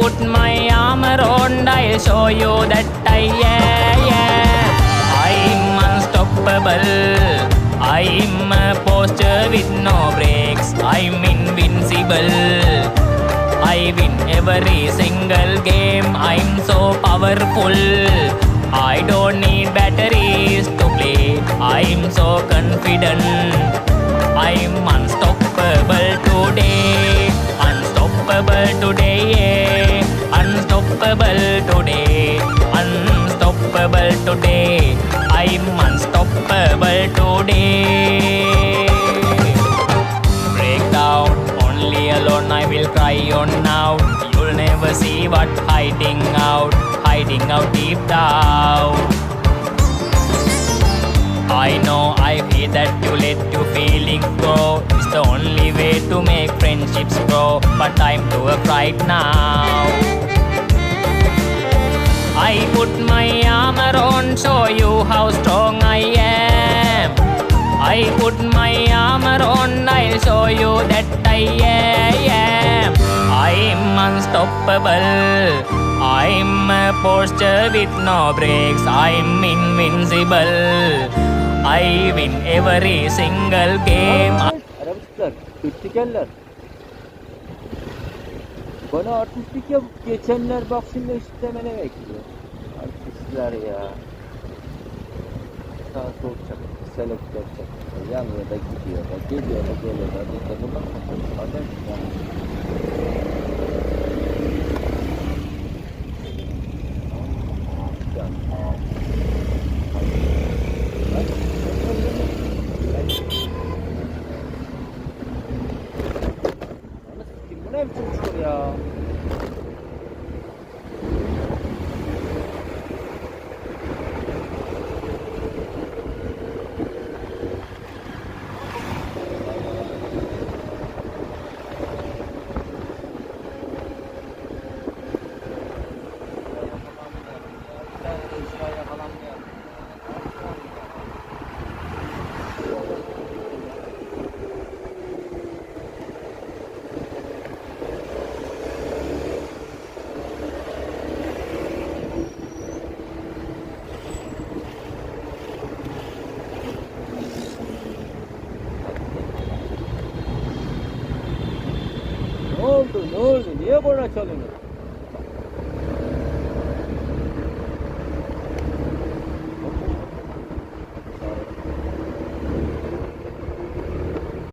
put my arm around, I'll show you that I am. I'm unstoppable. I'm a poster with no brakes. I'm invincible. I win every single game. I'm so powerful. I don't need batteries to play. I'm so confident. I'm unstoppable today. Unstoppable today. Unstoppable today. Unstoppable today. I'm unstoppable today. Breakdown, only alone I will cry on now. You'll never see what hiding out deep down. I know I hate that you let your feelings go. It's the only way to make friendships grow. But time to work right now. I put my arm around, show you how strong I am. I put my arm around, I'll show you that I am. I'm unstoppable. I'm a poster with no brakes. I'm invincible. I win every single game. Arabisler, Türktikerler. Bana artistlik yapıp geçenler bak şimdi istemene bekliyor. Artistler ya. Sağ sol çakıyor, selektör çakıyor. Yanıyor da gidiyor da, geliyor da geliyor da. Burada bunlar adam bu ne biçim çukur ya? Ne oldu? Ne oldu? Niye korna çalıyorsun?